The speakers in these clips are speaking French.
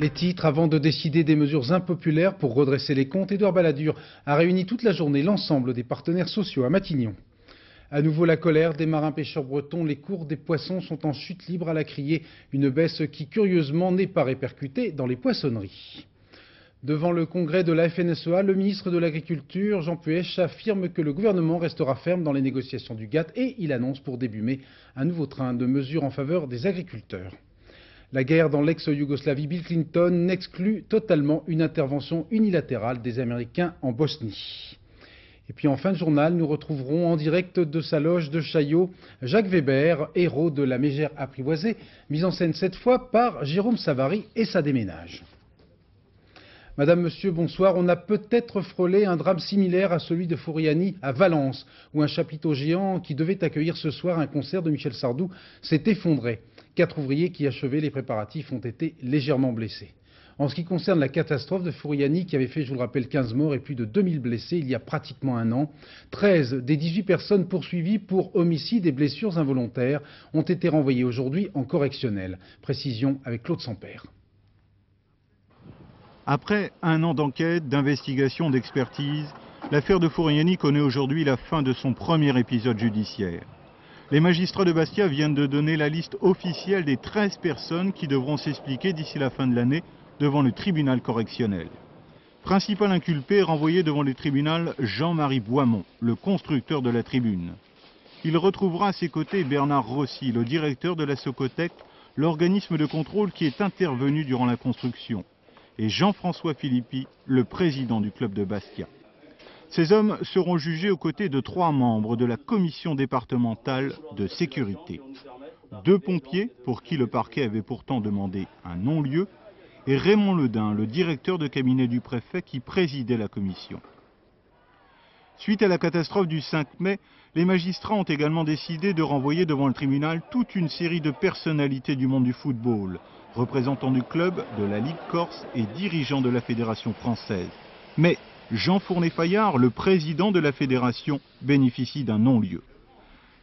Les titres avant de décider des mesures impopulaires pour redresser les comptes, Édouard Balladur a réuni toute la journée l'ensemble des partenaires sociaux à Matignon. À nouveau la colère des marins pêcheurs bretons, les cours des poissons sont en chute libre à la criée, une baisse qui curieusement n'est pas répercutée dans les poissonneries. Devant le congrès de la FNSEA, le ministre de l'Agriculture, Jean Puech, affirme que le gouvernement restera ferme dans les négociations du GATT et il annonce pour début mai un nouveau train de mesures en faveur des agriculteurs. La guerre dans l'ex-Yougoslavie, Bill Clinton n'exclut totalement une intervention unilatérale des Américains en Bosnie. Et puis en fin de journal, nous retrouverons en direct de sa loge de Chaillot Jacques Weber, héros de la mégère apprivoisée, mise en scène cette fois par Jérôme Savary et sa déménage. Madame, Monsieur, bonsoir. On a peut-être frôlé un drame similaire à celui de Fouriani à Valence, où un chapiteau géant qui devait accueillir ce soir un concert de Michel Sardou s'est effondré. 4 ouvriers qui achevaient les préparatifs ont été légèrement blessés. En ce qui concerne la catastrophe de Fouriani, qui avait fait, je vous le rappelle, 15 morts et plus de 2000 blessés il y a pratiquement un an, 13 des 18 personnes poursuivies pour homicide et blessures involontaires ont été renvoyées aujourd'hui en correctionnel. Précision avec Claude Sampère. Après un an d'enquête, d'investigation, d'expertise, l'affaire de Fouriani connaît aujourd'hui la fin de son premier épisode judiciaire. Les magistrats de Bastia viennent de donner la liste officielle des 13 personnes qui devront s'expliquer d'ici la fin de l'année devant le tribunal correctionnel. Principal inculpé renvoyé devant le tribunal Jean-Marie Boimont, le constructeur de la tribune. Il retrouvera à ses côtés Bernard Rossi, le directeur de la Socotec, l'organisme de contrôle qui est intervenu durant la construction, et Jean-François Philippi, le président du club de Bastia. Ces hommes seront jugés aux côtés de 3 membres de la commission départementale de sécurité. 2 pompiers, pour qui le parquet avait pourtant demandé un non-lieu, et Raymond Ledin, le directeur de cabinet du préfet qui présidait la commission. Suite à la catastrophe du 5 mai, les magistrats ont également décidé de renvoyer devant le tribunal toute une série de personnalités du monde du football, représentants du club, de la Ligue Corse et dirigeants de la Fédération française. Mais Jean Fournet-Fayard, le président de la fédération, bénéficie d'un non-lieu.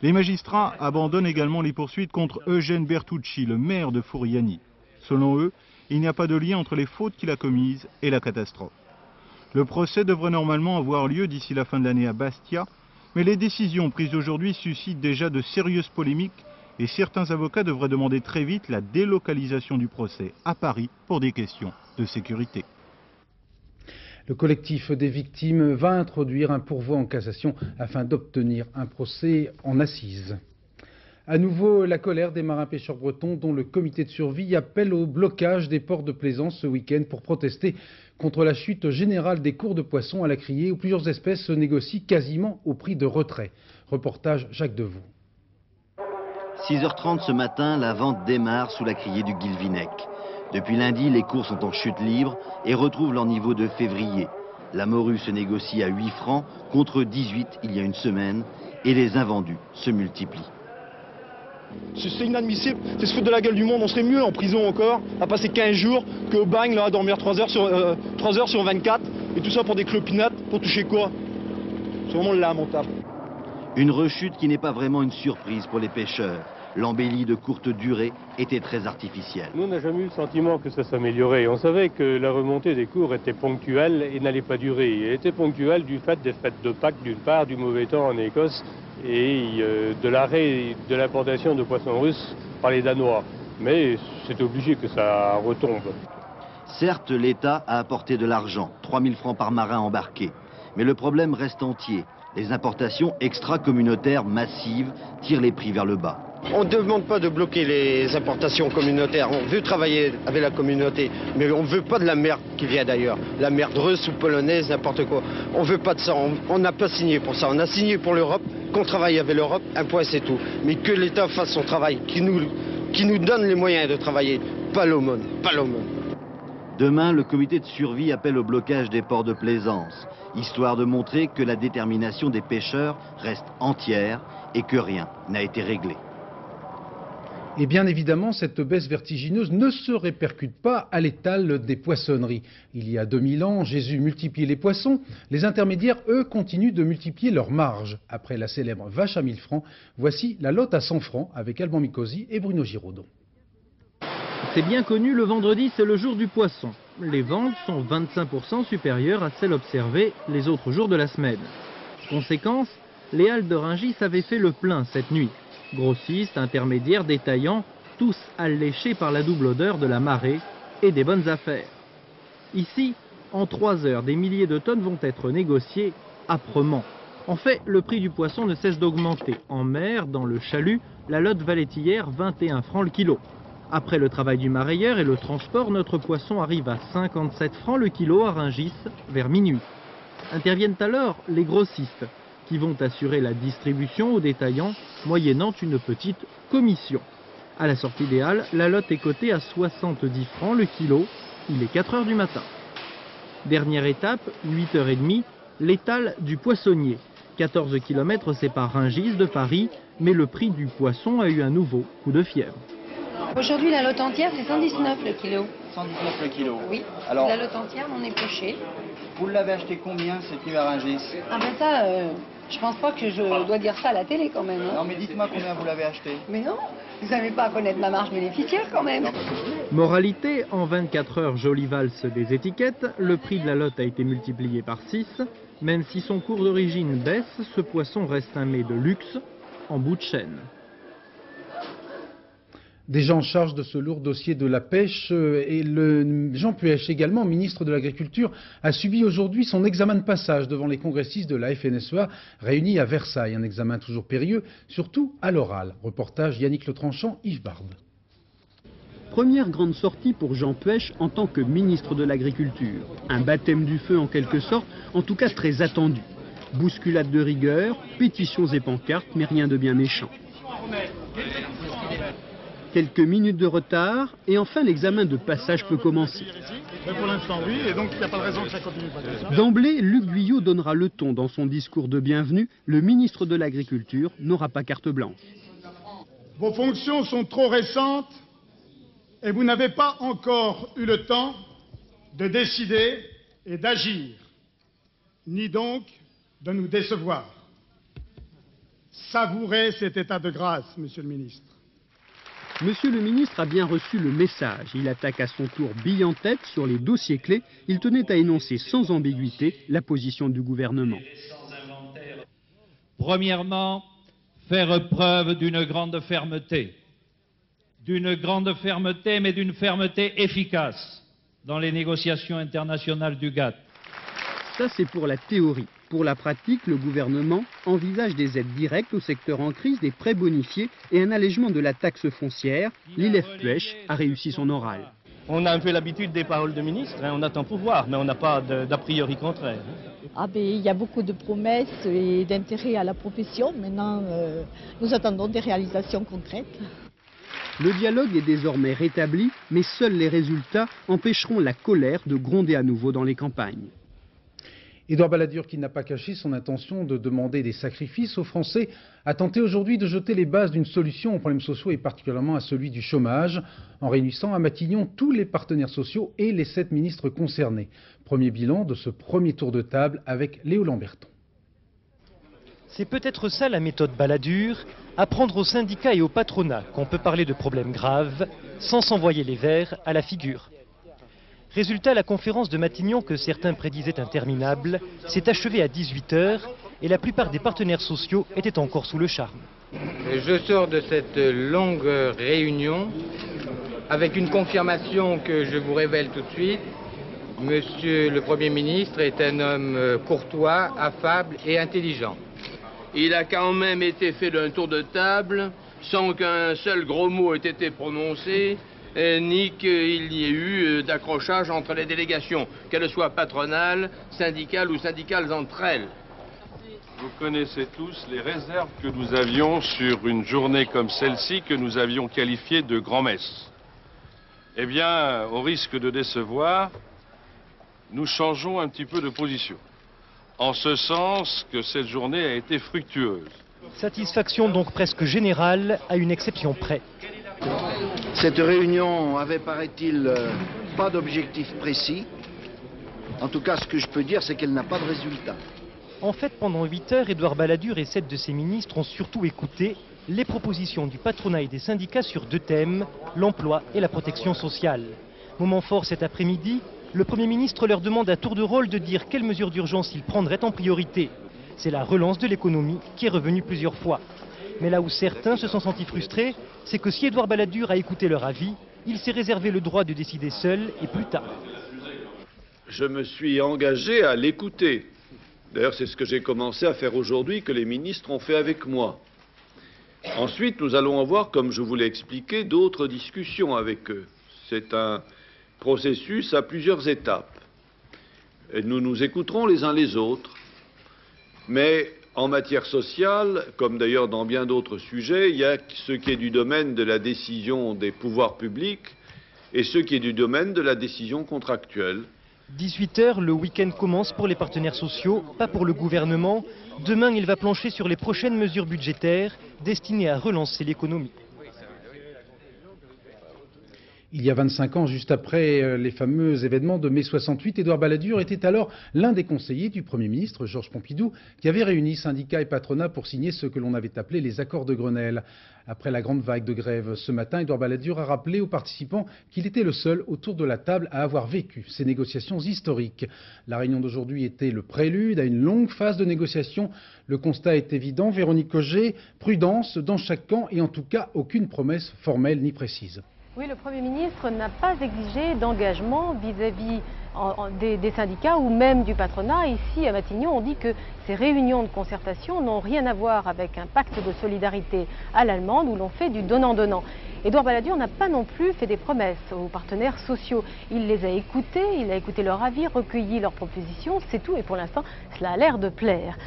Les magistrats abandonnent également les poursuites contre Eugène Bertucci, le maire de Fouriani. Selon eux, il n'y a pas de lien entre les fautes qu'il a commises et la catastrophe. Le procès devrait normalement avoir lieu d'ici la fin de l'année à Bastia, mais les décisions prises aujourd'hui suscitent déjà de sérieuses polémiques et certains avocats devraient demander très vite la délocalisation du procès à Paris pour des questions de sécurité. Le collectif des victimes va introduire un pourvoi en cassation afin d'obtenir un procès en assises. À nouveau, la colère des marins pêcheurs bretons dont le comité de survie appelle au blocage des ports de plaisance ce week-end pour protester contre la chute générale des cours de poissons à la criée où plusieurs espèces se négocient quasiment au prix de retrait. Reportage Jacques Devoux. 6h30 ce matin, la vente démarre sous la criée du Guilvinec. Depuis lundi, les cours sont en chute libre et retrouvent leur niveau de février. La morue se négocie à 8 francs contre 18 il y a une semaine et les invendus se multiplient. C'est inadmissible, c'est se foutre de la gueule du monde. On serait mieux en prison encore, à passer 15 jours, qu'au bagne, là, à dormir 3 heures sur 24. Et tout ça pour des clopinettes, pour toucher quoi? C'est vraiment lamentable. Une rechute qui n'est pas vraiment une surprise pour les pêcheurs. L'embellie de courte durée était très artificielle. Nous, on n'a jamais eu le sentiment que ça s'améliorait. On savait que la remontée des cours était ponctuelle et n'allait pas durer. Elle était ponctuelle du fait des fêtes de Pâques, d'une part, du mauvais temps en Écosse et de l'arrêt de l'importation de poissons russes par les Danois. Mais c'est obligé que ça retombe. Certes, l'État a apporté de l'argent, 3 000 francs par marin embarqué. Mais le problème reste entier. Les importations extra-communautaires massives tirent les prix vers le bas. On ne demande pas de bloquer les importations communautaires. On veut travailler avec la communauté, mais on ne veut pas de la merde qui vient d'ailleurs. La merde russe ou polonaise, n'importe quoi. On ne veut pas de ça. On n'a pas signé pour ça. On a signé pour l'Europe, qu'on travaille avec l'Europe, un point c'est tout. Mais que l'État fasse son travail, qui nous donne les moyens de travailler. Pas l'aumône, pas l'aumône. Demain, le comité de survie appelle au blocage des ports de plaisance, histoire de montrer que la détermination des pêcheurs reste entière et que rien n'a été réglé. Et bien évidemment, cette baisse vertigineuse ne se répercute pas à l'étal des poissonneries. Il y a 2000 ans, Jésus multipliait les poissons. Les intermédiaires, eux, continuent de multiplier leurs marges. Après la célèbre vache à 1000 francs, voici la lotte à 100 francs avec Alban Mikosi et Bruno Giraudon. C'est bien connu, le vendredi, c'est le jour du poisson. Les ventes sont 25% supérieures à celles observées les autres jours de la semaine. Conséquence, les halles de Rungis avaient fait le plein cette nuit. Grossistes, intermédiaires, détaillants, tous alléchés par la double odeur de la marée et des bonnes affaires. Ici, en 3 heures, des milliers de tonnes vont être négociées âprement. En fait, le prix du poisson ne cesse d'augmenter. En mer, dans le chalut, la lotte valait hier 21 francs le kilo. Après le travail du marailleur et le transport, notre poisson arrive à 57 francs le kilo à Rungis vers minuit. Interviennent alors les grossistes qui vont assurer la distribution aux détaillants moyennant une petite commission. À la sortie des halles, la lotte est cotée à 70 francs le kilo. Il est 4 heures du matin. Dernière étape, 8h30, l'étal du poissonnier. 14 km séparent Rungis de Paris, mais le prix du poisson a eu un nouveau coup de fièvre. Aujourd'hui, la lotte entière, c'est 119 le kilo. 119 le kilo. Oui, alors, la lotte entière, on est épluché. Vous l'avez acheté combien cette nuit à Rungis? Ah ben ça, je pense pas que je dois dire ça à la télé quand même. Hein. Non mais dites-moi combien vous l'avez acheté. Mais non, vous n'avez pas à connaître ma marge bénéficiaire quand même. Moralité, en 24 heures, jolie valse des étiquettes, le prix de la lotte a été multiplié par 6. Même si son cours d'origine baisse, ce poisson reste un mets de luxe en bout de chaîne. Déjà en charge de ce lourd dossier de la pêche, et Jean Puech, également ministre de l'Agriculture, a subi aujourd'hui son examen de passage devant les congressistes de la FNSEA réunis à Versailles. Un examen toujours périlleux, surtout à l'oral. Reportage Yannick Letranchant, Yves Bard. Première grande sortie pour Jean Puech en tant que ministre de l'Agriculture. Un baptême du feu en quelque sorte, en tout cas très attendu. Bousculade de rigueur, pétitions et pancartes, mais rien de bien méchant. Quelques minutes de retard, et enfin l'examen de passage peut commencer. Pour l'instant, oui, et donc il n'y a pas de raison que ça continue pas comme ça. D'emblée, Luc Guyot donnera le ton dans son discours de bienvenue. Le ministre de l'Agriculture n'aura pas carte blanche. Vos fonctions sont trop récentes et vous n'avez pas encore eu le temps de décider et d'agir, ni donc de nous décevoir. Savourez cet état de grâce, monsieur le ministre. Monsieur le ministre a bien reçu le message. Il attaque à son tour bille en tête sur les dossiers clés. Il tenait à énoncer sans ambiguïté la position du gouvernement. Premièrement, faire preuve d'une grande fermeté, mais d'une fermeté efficace dans les négociations internationales du GATT. Ça, c'est pour la théorie. Pour la pratique, le gouvernement envisage des aides directes au secteur en crise, des prêts bonifiés et un allègement de la taxe foncière. L'ILEF Puech a réussi son oral. On a un peu l'habitude des paroles de ministre, hein, on attend pour voir, mais on n'a pas d'a priori contraire. Ah ben, il y a beaucoup de promesses et d'intérêt à la profession. Maintenant, nous attendons des réalisations concrètes. Le dialogue est désormais rétabli, mais seuls les résultats empêcheront la colère de gronder à nouveau dans les campagnes. Édouard Balladur, qui n'a pas caché son intention de demander des sacrifices aux Français, a tenté aujourd'hui de jeter les bases d'une solution aux problèmes sociaux et particulièrement à celui du chômage, en réunissant à Matignon tous les partenaires sociaux et les 7 ministres concernés. Premier bilan de ce premier tour de table avec Léo Lamberton. C'est peut-être ça la méthode Balladur, apprendre aux syndicats et au patronat qu'on peut parler de problèmes graves sans s'envoyer les vers à la figure. Résultat, la conférence de Matignon, que certains prédisaient interminable, s'est achevée à 18 h et la plupart des partenaires sociaux étaient encore sous le charme. Je sors de cette longue réunion avec une confirmation que je vous révèle tout de suite. Monsieur le Premier ministre est un homme courtois, affable et intelligent. Il a quand même été fait d'un tour de table sans qu'un seul gros mot ait été prononcé, ni qu'il y ait eu d'accrochage entre les délégations, qu'elles soient patronales, syndicales ou syndicales entre elles. Vous connaissez tous les réserves que nous avions sur une journée comme celle-ci, que nous avions qualifiée de grand-messe. Eh bien, au risque de décevoir, nous changeons un petit peu de position, en ce sens que cette journée a été fructueuse. Satisfaction donc presque générale, à une exception près. Cette réunion avait, paraît-il, pas d'objectif précis. En tout cas, ce que je peux dire, c'est qu'elle n'a pas de résultat. En fait, pendant 8 heures, Édouard Balladur et 7 de ses ministres ont surtout écouté les propositions du patronat et des syndicats sur 2 thèmes, l'emploi et la protection sociale. Moment fort cet après-midi, le Premier ministre leur demande à tour de rôle de dire quelles mesures d'urgence ils prendraient en priorité. C'est la relance de l'économie qui est revenue plusieurs fois. Mais là où certains se sont sentis frustrés, c'est que si Édouard Balladur a écouté leur avis, il s'est réservé le droit de décider seul et plus tard. Je me suis engagé à l'écouter. D'ailleurs, c'est ce que j'ai commencé à faire aujourd'hui, que les ministres ont fait avec moi. Ensuite, nous allons avoir, comme je vous l'ai expliqué, d'autres discussions avec eux. C'est un processus à plusieurs étapes. Et nous nous écouterons les uns les autres. Mais en matière sociale, comme d'ailleurs dans bien d'autres sujets, il y a ce qui est du domaine de la décision des pouvoirs publics et ce qui est du domaine de la décision contractuelle. 18 h, le week-end commence pour les partenaires sociaux, pas pour le gouvernement. Demain, il va plancher sur les prochaines mesures budgétaires destinées à relancer l'économie. Il y a 25 ans, juste après les fameux événements de mai 68, Édouard Balladur était alors l'un des conseillers du Premier ministre, Georges Pompidou, qui avait réuni syndicats et patronat pour signer ce que l'on avait appelé les accords de Grenelle. Après la grande vague de grève ce matin, Édouard Balladur a rappelé aux participants qu'il était le seul autour de la table à avoir vécu ces négociations historiques. La réunion d'aujourd'hui était le prélude à une longue phase de négociations. Le constat est évident, Véronique Auger, prudence dans chaque camp et en tout cas aucune promesse formelle ni précise. Oui, le Premier ministre n'a pas exigé d'engagement vis-à-vis des syndicats ou même du patronat. Ici, à Matignon, on dit que ces réunions de concertation n'ont rien à voir avec un pacte de solidarité à l'allemande où l'on fait du donnant-donnant. Édouard Balladur n'a pas non plus fait des promesses aux partenaires sociaux. Il les a écoutés, il a écouté leur avis, recueilli leurs propositions, c'est tout. Et pour l'instant, cela a l'air de plaire.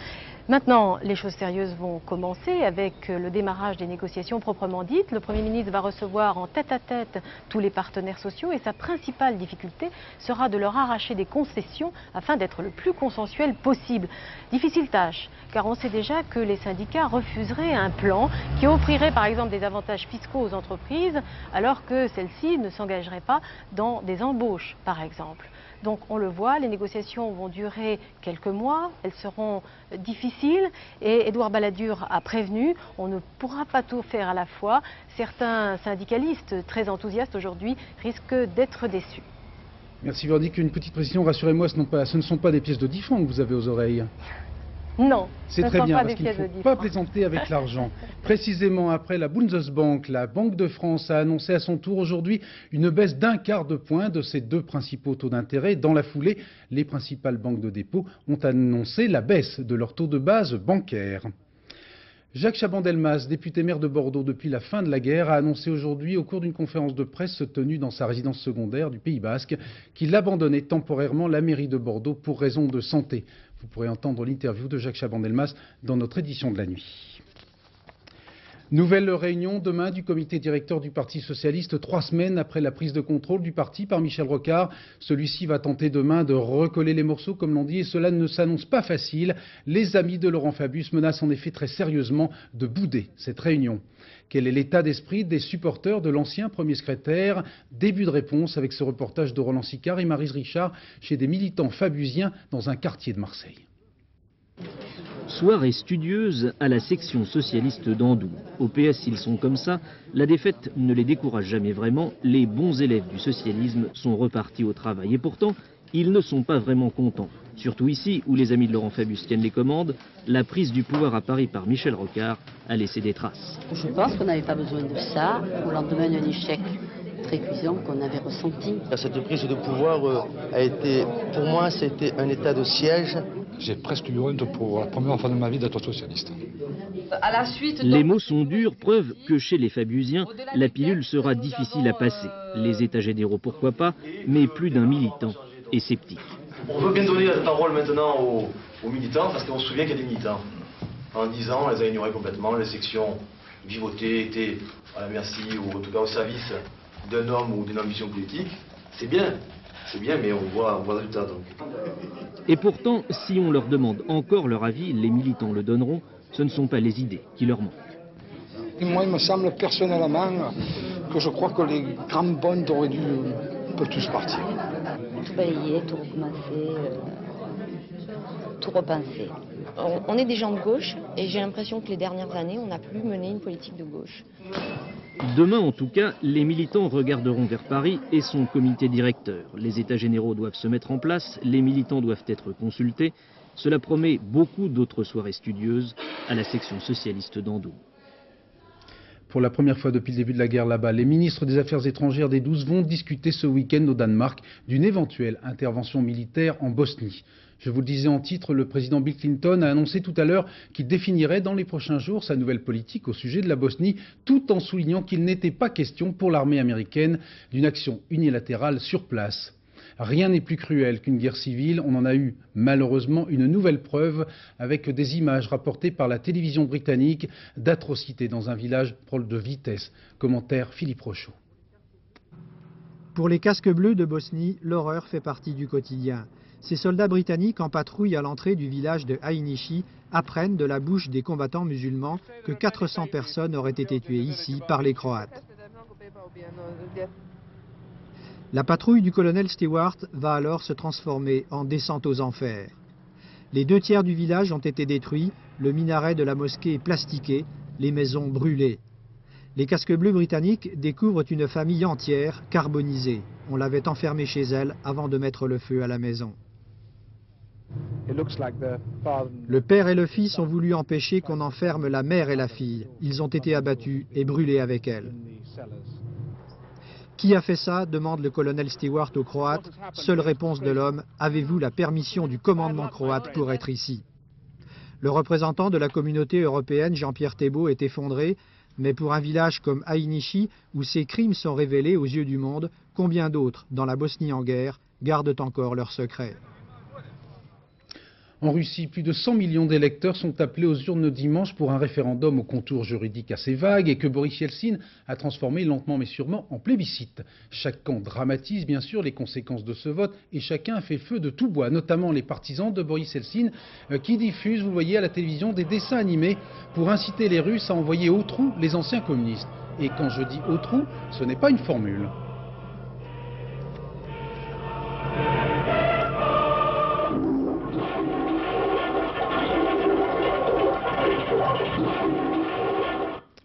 Maintenant, les choses sérieuses vont commencer avec le démarrage des négociations proprement dites. Le Premier ministre va recevoir en tête-à-tête tous les partenaires sociaux et sa principale difficulté sera de leur arracher des concessions afin d'être le plus consensuel possible. Difficile tâche, car on sait déjà que les syndicats refuseraient un plan qui offrirait par exemple des avantages fiscaux aux entreprises alors que celles-ci ne s'engageraient pas dans des embauches par exemple. Donc on le voit, les négociations vont durer quelques mois, elles seront difficiles et Édouard Balladur a prévenu, on ne pourra pas tout faire à la fois. Certains syndicalistes très enthousiastes aujourd'hui risquent d'être déçus. Merci Véronique, une petite précision, rassurez-moi, ce ne sont pas des pièces de 10 francs que vous avez aux oreilles. Non, c'est très bien, parce qu'il ne faut pas plaisanter avec l'argent. Précisément après la Bundesbank, la Banque de France a annoncé à son tour aujourd'hui une baisse d'1/4 de point de ses 2 principaux taux d'intérêt. Dans la foulée, les principales banques de dépôt ont annoncé la baisse de leur taux de base bancaire. Jacques Chaban-Delmas, député maire de Bordeaux depuis la fin de la guerre, a annoncé aujourd'hui au cours d'une conférence de presse tenue dans sa résidence secondaire du Pays Basque qu'il abandonnait temporairement la mairie de Bordeaux pour raison de santé. Vous pourrez entendre l'interview de Jacques Chaban-Delmas dans notre édition de la nuit. Nouvelle réunion demain du comité directeur du Parti socialiste, 3 semaines après la prise de contrôle du parti par Michel Rocard. Celui-ci va tenter demain de recoller les morceaux, comme l'on dit, et cela ne s'annonce pas facile. Les amis de Laurent Fabius menacent en effet très sérieusement de bouder cette réunion. Quel est l'état d'esprit des supporters de l'ancien premier secrétaire? Début de réponse avec ce reportage de Roland Sicard et Maryse Richard chez des militants fabusiens dans un quartier de Marseille. Soirée studieuse à la section socialiste d'Andoue. Au PS, ils sont comme ça. La défaite ne les décourage jamais vraiment. Les bons élèves du socialisme sont repartis au travail. Et pourtant, ils ne sont pas vraiment contents. Surtout ici, où les amis de Laurent Fabius tiennent les commandes, la prise du pouvoir à Paris par Michel Rocard a laissé des traces. Je pense qu'on n'avait pas besoin de ça au lendemain d'un échec très cuisant qu'on avait ressenti. Cette prise de pouvoir a été, pour moi, c'était un état de siège. J'ai presque eu honte pour la première fois de ma vie d'être socialiste. À la suite, les mots sont durs, preuve que chez les Fabiusiens, la pilule sera difficile à passer. Les états généraux, pourquoi pas, mais plus d'un militant est sceptique. On veut bien donner la parole maintenant aux militants, parce qu'on se souvient qu'il y a des militants. En 10 ans, on les a ignorés complètement. Les sections vivotées étaient à la merci ou en tout cas au service d'un homme ou d'une ambition politique. C'est bien, mais on voit le résultat. Donc. Et pourtant, si on leur demande encore leur avis, les militants le donneront, ce ne sont pas les idées qui leur manquent. Et moi, il me semble personnellement que je crois que les grandes bandes auraient dû tous partir. Tout balayer, tout recommencer, tout repenser. on est des gens de gauche et j'ai l'impression que les dernières années, on n'a plus mené une politique de gauche. Demain, en tout cas, les militants regarderont vers Paris et son comité directeur. Les états généraux doivent se mettre en place, les militants doivent être consultés. Cela promet beaucoup d'autres soirées studieuses à la section socialiste d'Andoue. Pour la première fois depuis le début de la guerre là-bas, les ministres des Affaires étrangères des 12 vont discuter ce week-end au Danemark d'une éventuelle intervention militaire en Bosnie. Je vous le disais en titre, le président Bill Clinton a annoncé tout à l'heure qu'il définirait dans les prochains jours sa nouvelle politique au sujet de la Bosnie, tout en soulignant qu'il n'était pas question pour l'armée américaine d'une action unilatérale sur place. Rien n'est plus cruel qu'une guerre civile, on en a eu malheureusement une nouvelle preuve avec des images rapportées par la télévision britannique d'atrocités dans un village proche de Vitesse. Commentaire Philippe Rochaud. Pour les casques bleus de Bosnie, l'horreur fait partie du quotidien. Ces soldats britanniques en patrouille à l'entrée du village de Hainichi apprennent de la bouche des combattants musulmans que 400 personnes auraient été tuées ici par les Croates. La patrouille du colonel Stewart va alors se transformer en descente aux enfers. Les 2 tiers du village ont été détruits, le minaret de la mosquée est plastiqué, les maisons brûlées. Les casques bleus britanniques découvrent une famille entière carbonisée. On l'avait enfermée chez elle avant de mettre le feu à la maison. Le père et le fils ont voulu empêcher qu'on enferme la mère et la fille. Ils ont été abattus et brûlés avec elle. Qui a fait ça ? Demande le colonel Stewart aux Croates. Seule réponse de l'homme, avez-vous la permission du commandement croate pour être ici ? Le représentant de la communauté européenne, Jean-Pierre Thébault, est effondré, mais pour un village comme Hainichi, où ces crimes sont révélés aux yeux du monde, combien d'autres, dans la Bosnie en guerre, gardent encore leurs secrets ? En Russie, plus de 100 millions d'électeurs sont appelés aux urnes dimanche pour un référendum aux contours juridiques assez vagues et que Boris Yeltsin a transformé lentement mais sûrement en plébiscite. Chaque camp dramatise bien sûr les conséquences de ce vote et chacun fait feu de tout bois, notamment les partisans de Boris Yeltsin qui diffusent, vous le voyez à la télévision, des dessins animés pour inciter les Russes à envoyer au trou les anciens communistes. Et quand je dis au trou, ce n'est pas une formule.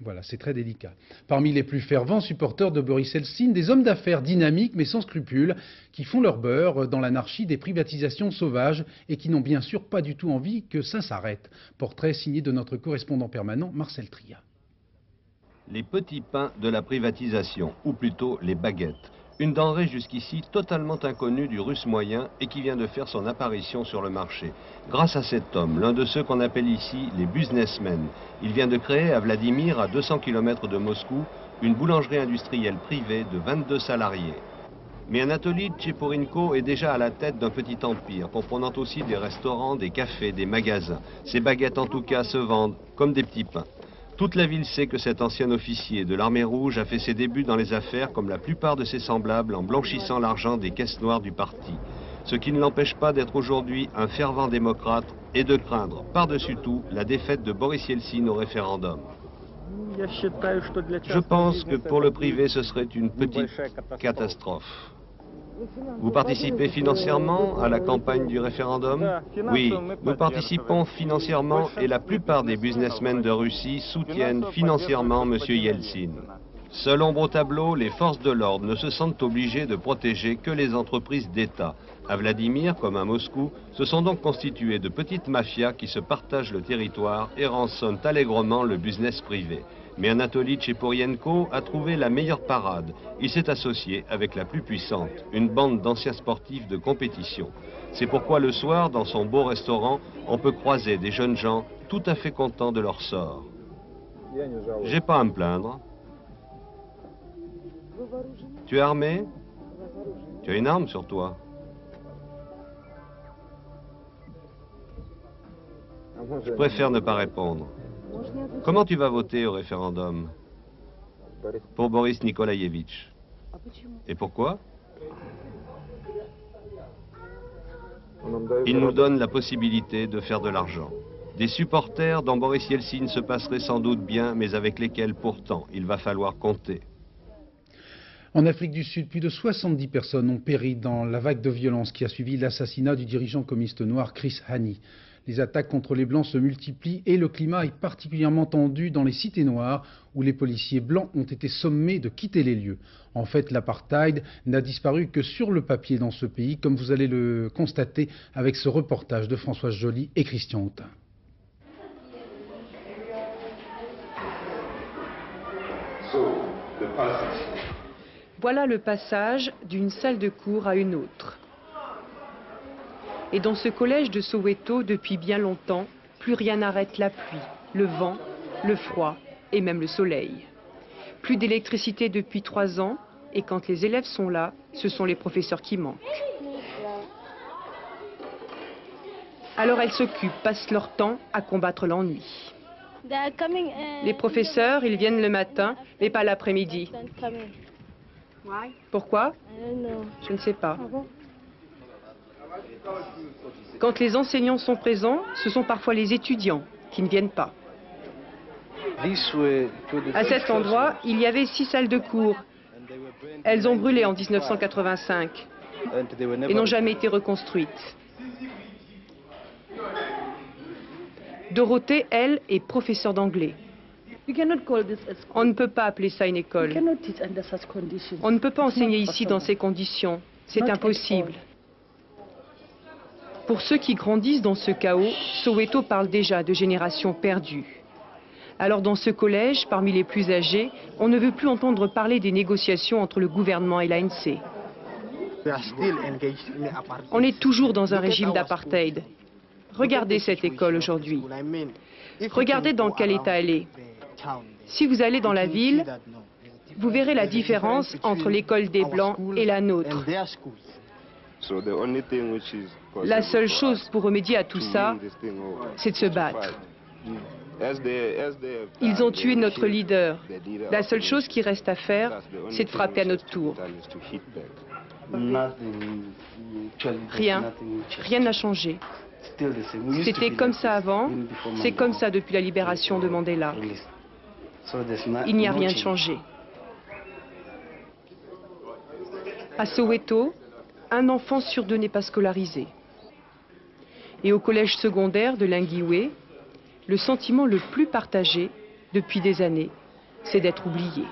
Voilà, c'est très délicat. Parmi les plus fervents supporters de Boris Yeltsin, des hommes d'affaires dynamiques mais sans scrupules, qui font leur beurre dans l'anarchie des privatisations sauvages et qui n'ont bien sûr pas du tout envie que ça s'arrête. Portrait signé de notre correspondant permanent, Marcel Tria. Les petits pains de la privatisation, ou plutôt les baguettes. Une denrée jusqu'ici totalement inconnue du russe moyen et qui vient de faire son apparition sur le marché. Grâce à cet homme, l'un de ceux qu'on appelle ici les businessmen, il vient de créer à Vladimir, à 200 km de Moscou, une boulangerie industrielle privée de 22 salariés. Mais Anatoly Tcheporenko est déjà à la tête d'un petit empire, comprenant aussi des restaurants, des cafés, des magasins. Ces baguettes en tout cas se vendent comme des petits pains. Toute la ville sait que cet ancien officier de l'armée rouge a fait ses débuts dans les affaires comme la plupart de ses semblables en blanchissant l'argent des caisses noires du parti. Ce qui ne l'empêche pas d'être aujourd'hui un fervent démocrate et de craindre par-dessus tout la défaite de Boris Yeltsin au référendum. Je pense que pour le privé ce serait une petite catastrophe. Vous participez financièrement à la campagne du référendum? Oui, nous participons financièrement et la plupart des businessmen de Russie soutiennent financièrement M. Yeltsin. Seul ombre au tableau, les forces de l'ordre ne se sentent obligées de protéger que les entreprises d'État. À Vladimir, comme à Moscou, se sont donc constituées de petites mafias qui se partagent le territoire et rançonnent allègrement le business privé. Mais Anatoly Tcheporenko a trouvé la meilleure parade. Il s'est associé avec la plus puissante, une bande d'anciens sportifs de compétition. C'est pourquoi le soir, dans son beau restaurant, on peut croiser des jeunes gens tout à fait contents de leur sort. J'ai pas à me plaindre. Tu es armé? Tu as une arme sur toi? Je préfère ne pas répondre. Comment tu vas voter au référendum? Pour Boris Nikolaïevitch. Et pourquoi? Il nous donne la possibilité de faire de l'argent. Des supporters dont Boris Yeltsin se passerait sans doute bien, mais avec lesquels pourtant il va falloir compter. En Afrique du Sud, plus de 70 personnes ont péri dans la vague de violence qui a suivi l'assassinat du dirigeant communiste noir Chris Hani. Les attaques contre les Blancs se multiplient et le climat est particulièrement tendu dans les cités noires où les policiers blancs ont été sommés de quitter les lieux. En fait, l'apartheid n'a disparu que sur le papier dans ce pays, comme vous allez le constater avec ce reportage de Françoise Joly et Christian Houtin. Voilà le passage d'une salle de cours à une autre. Et dans ce collège de Soweto, depuis bien longtemps, plus rien n'arrête la pluie, le vent, le froid et même le soleil. Plus d'électricité depuis 3 ans, et quand les élèves sont là, ce sont les professeurs qui manquent. Alors elles s'occupent, passent leur temps à combattre l'ennui. Les professeurs, ils viennent le matin, mais pas l'après-midi. Pourquoi? Je ne sais pas. Quand les enseignants sont présents, ce sont parfois les étudiants qui ne viennent pas. À cet endroit, il y avait 6 salles de cours. Elles ont brûlé en 1985 et n'ont jamais été reconstruites. Dorothée, elle, est professeure d'anglais. On ne peut pas appeler ça une école. On ne peut pas enseigner ici dans ces conditions. C'est impossible. Pour ceux qui grandissent dans ce chaos, Soweto parle déjà de génération perdue. Alors dans ce collège, parmi les plus âgés, on ne veut plus entendre parler des négociations entre le gouvernement et l'ANC. On est toujours dans un régime d'apartheid. Regardez cette école aujourd'hui. Regardez dans quel état elle est. Si vous allez dans la ville, vous verrez la différence entre l'école des Blancs et la nôtre. La seule chose pour remédier à tout ça, c'est de se battre. Ils ont tué notre leader. La seule chose qui reste à faire, c'est de frapper à notre tour. Rien n'a changé. C'était comme ça avant, c'est comme ça depuis la libération de Mandela. Il n'y a rien de changé. À Soweto, un enfant sur 2 n'est pas scolarisé. Et au collège secondaire de Lingiwe, le sentiment le plus partagé depuis des années, c'est d'être oublié.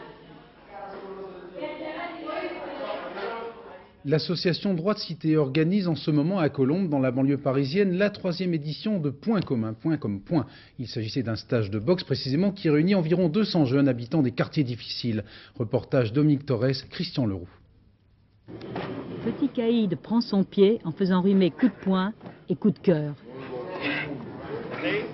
L'association Droit de Cité organise en ce moment à Colombes, dans la banlieue parisienne, la 3e édition de Point commun, Point comme Point. Il s'agissait d'un stage de boxe précisément qui réunit environ 200 jeunes habitants des quartiers difficiles. Reportage Dominique Torres, Christian Leroux. Petit Caïd prend son pied en faisant rimer coup de poing et coup de cœur.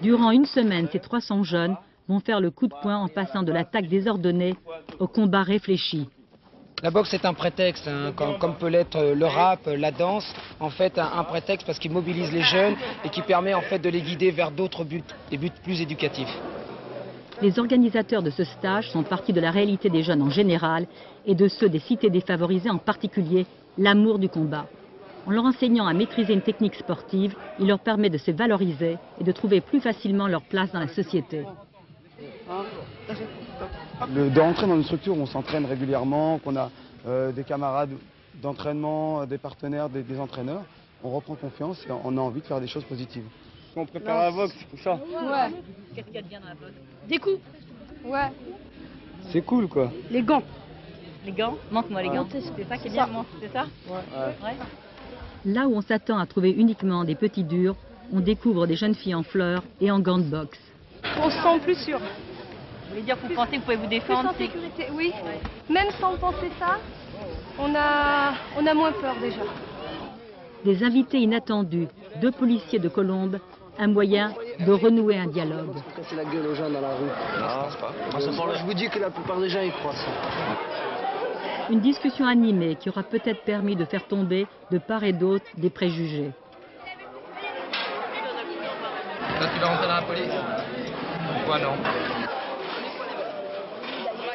Durant une semaine, ces 300 jeunes vont faire le coup de poing en passant de l'attaque désordonnée au combat réfléchi. La boxe est un prétexte, hein, comme peut l'être le rap, la danse. En fait, un prétexte parce qu'il mobilise les jeunes et qui permet en fait de les guider vers d'autres buts, des buts plus éducatifs. Les organisateurs de ce stage sont partis de la réalité des jeunes en général et de ceux des cités défavorisées en particulier, l'amour du combat. En leur enseignant à maîtriser une technique sportive, il leur permet de se valoriser et de trouver plus facilement leur place dans la société. De rentrer dans une structure où on s'entraîne régulièrement, qu'on a des camarades d'entraînement, des partenaires, des entraîneurs, on reprend confiance et on a envie de faire des choses positives. On prépare la boxe, c'est ça? Ouais. Qu'est-ce qu'il y a de bien dans la boxe? Des coups. Ouais. C'est cool quoi. Les gants. Les gants? Manque-moi les gants. C'est ça qui est bien, c'est ça? Ouais. Là où on s'attend à trouver uniquement des petits durs, on découvre des jeunes filles en fleurs et en gants de boxe. On se sent plus sûr. Vous voulez dire que vous pensez que vous pouvez vous défendre? Plus en sécurité, oui. Même sans penser ça, on a moins peur déjà. Des invités inattendus, 2 policiers de Colombes, un moyen de renouer un dialogue. Il faut casser la gueule aux gens dans la rue. Non, je vous dis que la plupart des gens y croient. Une discussion animée qui aura peut-être permis de faire tomber de part et d'autre des préjugés. Là, tu vas rentrer dans la police? Pourquoi non?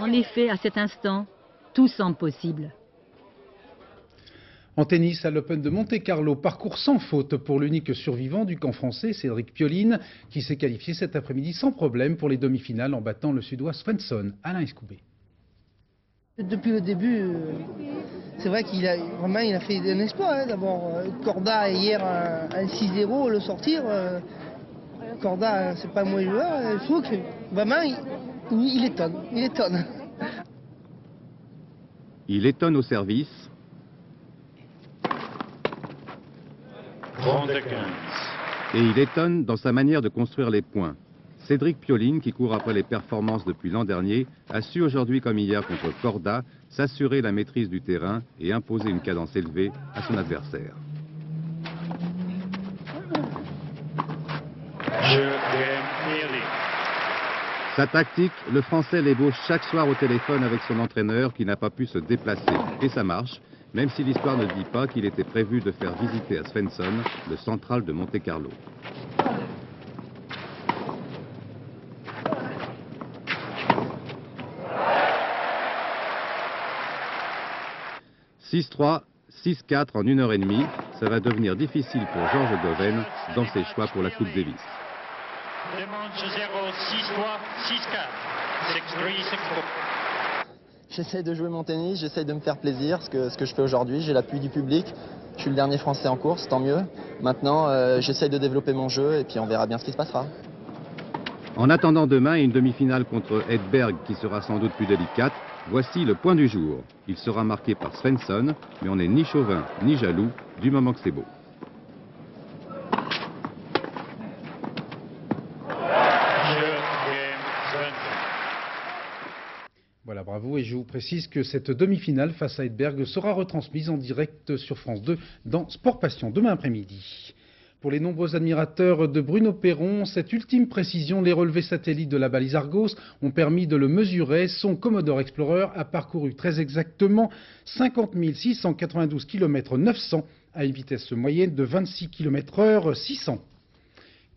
En effet, à cet instant, tout semble possible. En tennis, à l'Open de Monte-Carlo, parcours sans faute pour l'unique survivant du camp français, Cédric Pioline, qui s'est qualifié cet après-midi sans problème pour les demi-finales en battant le Suédois Svensson. Alain Escoubet. Depuis le début, c'est vrai qu'il a fait un exploit. Hein. D'abord, Corda hier un 6-0, le sortir, Corda, c'est pas un mauvais joueur. Je trouve que vraiment, il étonne. Il étonne. Il étonne au service. 32-15. Et il étonne dans sa manière de construire les points. Cédric Pioline, qui court après les performances depuis l'an dernier, a su aujourd'hui comme hier contre Corda s'assurer la maîtrise du terrain et imposer une cadence élevée à son adversaire. Sa tactique, le Français l'ébauche chaque soir au téléphone avec son entraîneur qui n'a pas pu se déplacer. Et ça marche, même si l'histoire ne dit pas qu'il était prévu de faire visiter à Svensson le central de Monte-Carlo. « 6-3, 6-4 en 1h30, ça va devenir difficile pour Georges Goven dans ses choix pour la Coupe Davis. » J'essaye de jouer mon tennis, j'essaye de me faire plaisir, ce que je fais aujourd'hui. J'ai l'appui du public, je suis le dernier Français en course, tant mieux. Maintenant, j'essaye de développer mon jeu et puis on verra bien ce qui se passera. En attendant demain une demi-finale contre Edberg qui sera sans doute plus délicate, voici le point du jour. Il sera marqué par Svensson, mais on n'est ni chauvin ni jaloux du moment que c'est beau. Voilà, bravo. Et je vous précise que cette demi-finale face à Edberg sera retransmise en direct sur France 2 dans Sport Passion demain après-midi. Pour les nombreux admirateurs de Bruno Perron, cette ultime précision, les relevés satellites de la balise Argos ont permis de le mesurer. Son Commodore Explorer a parcouru très exactement 50 692 km 900 à une vitesse moyenne de 26 km/h 600.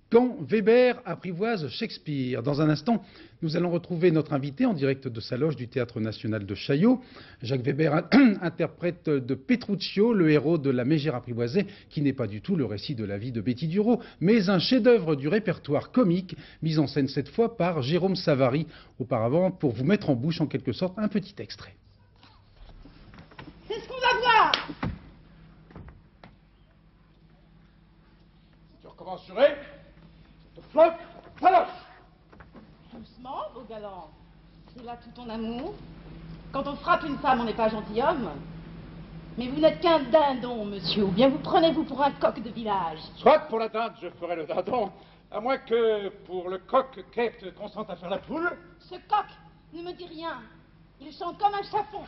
Quand Weber apprivoise Shakespeare. Dans un instant, nous allons retrouver notre invité en direct de sa loge du Théâtre National de Chaillot. Jacques Weber interprète de Petruccio, le héros de La Mégère apprivoisée, qui n'est pas du tout le récit de la vie de Betty Duro, mais un chef-d'œuvre du répertoire comique, mis en scène cette fois par Jérôme Savary. Auparavant, pour vous mettre en bouche en quelque sorte, un petit extrait. C'est ce qu'on va voir. Tu recommencerais? Flotte, faloche. Doucement, beau galant. C'est là tout ton amour. Quand on frappe une femme, on n'est pas gentilhomme. Mais vous n'êtes qu'un dindon, monsieur, ou bien vous prenez-vous pour un coq de village. Soit pour la dinde, je ferai le dindon, à moins que pour le coq, Kate consente à faire la poule. Ce coq ne me dit rien. Il chante comme un chafon.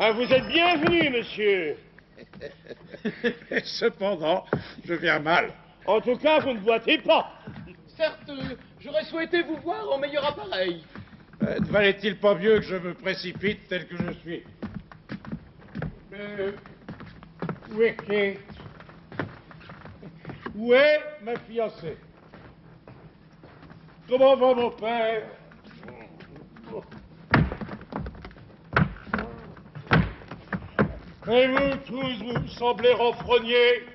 Ah, vous êtes bienvenu, monsieur. Cependant, je viens mal. En tout cas, vous ne boitez pas. Certes, j'aurais souhaité vous voir en meilleur appareil. Ne valait-il pas mieux que je me précipite tel que je suis? Où est Kate? Où est ma fiancée? Comment va mon père? Et vous tous, vous me semblez renfrogner.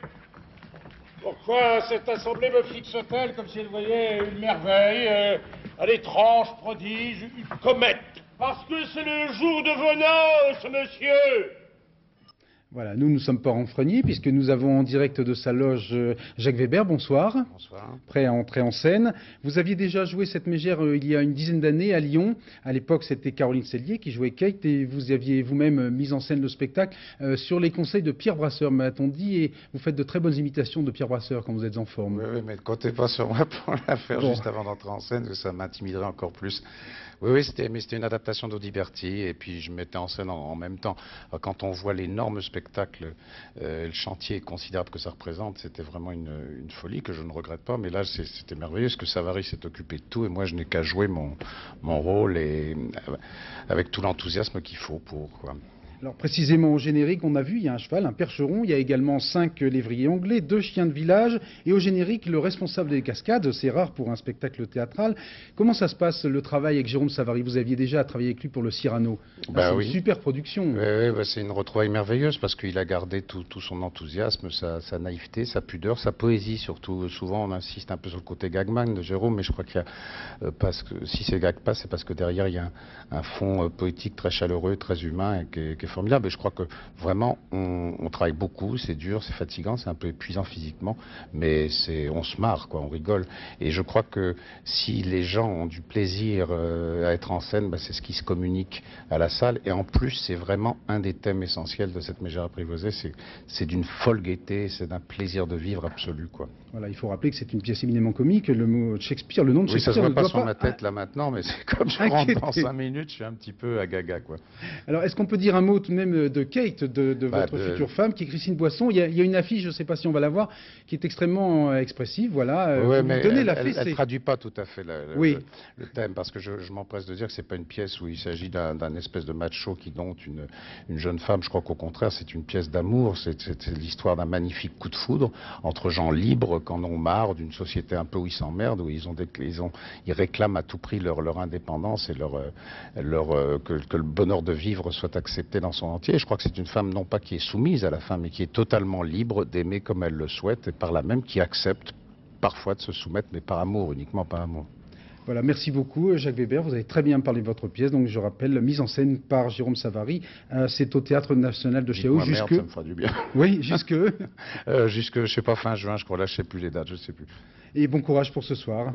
Pourquoi cette assemblée me fixe-t-elle comme si elle voyait une merveille, un étrange prodige, une comète? Parce que c'est le jour de vos noces, monsieur. Voilà, nous ne sommes pas renfrognés puisque nous avons en direct de sa loge Jacques Weber. Bonsoir. Bonsoir. Prêt à entrer en scène. Vous aviez déjà joué cette mégère il y a une dizaine d'années à Lyon. À l'époque, c'était Caroline Cellier qui jouait Kate et vous aviez vous-même mis en scène le spectacle sur les conseils de Pierre Brasseur, m'a-t-on dit, et vous faites de très bonnes imitations de Pierre Brasseur quand vous êtes en forme. Oui, mais ne comptez pas sur moi pour la faire juste avant d'entrer en scène, ça m'intimiderait encore plus. Oui, c'était une adaptation d'Audiberti et puis je mettais en scène en même temps. Quand on voit l'énorme spectacle, le chantier considérable que ça représente, c'était vraiment une folie que je ne regrette pas. Mais là, c'était merveilleux parce que Savary s'est occupé de tout et moi, je n'ai qu'à jouer mon rôle et avec tout l'enthousiasme qu'il faut pour, quoi. Alors précisément au générique, on a vu, il y a un cheval, un percheron, il y a également 5 lévriers anglais, 2 chiens de village, et au générique, le responsable des cascades, c'est rare pour un spectacle théâtral. Comment ça se passe le travail avec Jérôme Savary? Vous aviez déjà travaillé avec lui pour le Cyrano. C'est une super production. Oui, c'est une retrouvaille merveilleuse parce qu'il a gardé tout son enthousiasme, sa naïveté, sa pudeur, sa poésie surtout. Souvent on insiste un peu sur le côté gagman de Jérôme, mais je crois qu'il y a, parce que si c'est gag pas, c'est parce que derrière il y a un fond poétique très chaleureux, très humain et qui est formidable. Et je crois que vraiment on travaille beaucoup, c'est dur, c'est fatigant, c'est un peu épuisant physiquement, mais on se marre, quoi, on rigole. Et je crois que si les gens ont du plaisir à être en scène, c'est ce qui se communique à la salle. Et en plus, c'est vraiment un des thèmes essentiels de cette Mégère apprivoisée. C'est d'une folle gaieté, c'est d'un plaisir de vivre absolu, quoi. Voilà, il faut rappeler que c'est une pièce éminemment comique. Le mot de Shakespeare, le nom de Shakespeare. Oui, ça se voit pas sur ma tête là maintenant, mais c'est comme je rentre dans 5 minutes, je suis un petit peu à gaga, quoi. Alors, est-ce qu'on peut dire un mot tout de même de Kate, de votre future femme, qui est Christine Boisson? Il y a une affiche, je ne sais pas si on va la voir, qui est extrêmement expressive. Voilà. Oui, mais elle ne traduit pas tout à fait le thème, parce que je m'empresse de dire que ce n'est pas une pièce où il s'agit d'un espèce de macho qui dompte une jeune femme. Je crois qu'au contraire, c'est une pièce d'amour. C'est l'histoire d'un magnifique coup de foudre entre gens libres, qui en ont marre d'une société un peu où ils s'emmerdent, où ils réclament à tout prix leur indépendance et que le bonheur de vivre soit accepté dans son entier. Et je crois que c'est une femme non pas qui est soumise à la femme, mais qui est totalement libre d'aimer comme elle le souhaite, et par là même qui accepte parfois de se soumettre, mais par amour, uniquement par amour. Voilà, merci beaucoup Jacques Weber, vous avez très bien parlé de votre pièce, donc je rappelle, mise en scène par Jérôme Savary, c'est au Théâtre National de Chiaou. Ça me fera du bien. Oui, jusque jusque, je sais pas, fin juin, je crois, là je sais plus les dates, je sais plus. Et bon courage pour ce soir.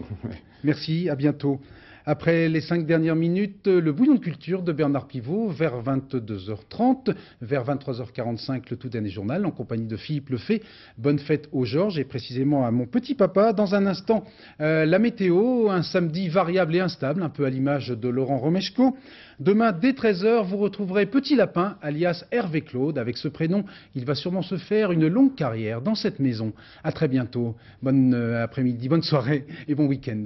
Merci, à bientôt. Après les 5 dernières minutes, le bouillon de culture de Bernard Pivot, vers 22h30, vers 23h45, le tout dernier journal, en compagnie de Philippe Lefebvre. Bonne fête aux Georges et précisément à mon petit papa. Dans un instant, la météo, un samedi variable et instable, un peu à l'image de Laurent Romeshko. Demain, dès 13h, vous retrouverez Petit Lapin, alias Hervé Claude. Avec ce prénom, il va sûrement se faire une longue carrière dans cette maison. À très bientôt. Bonne après-midi, bonne soirée et bon week-end.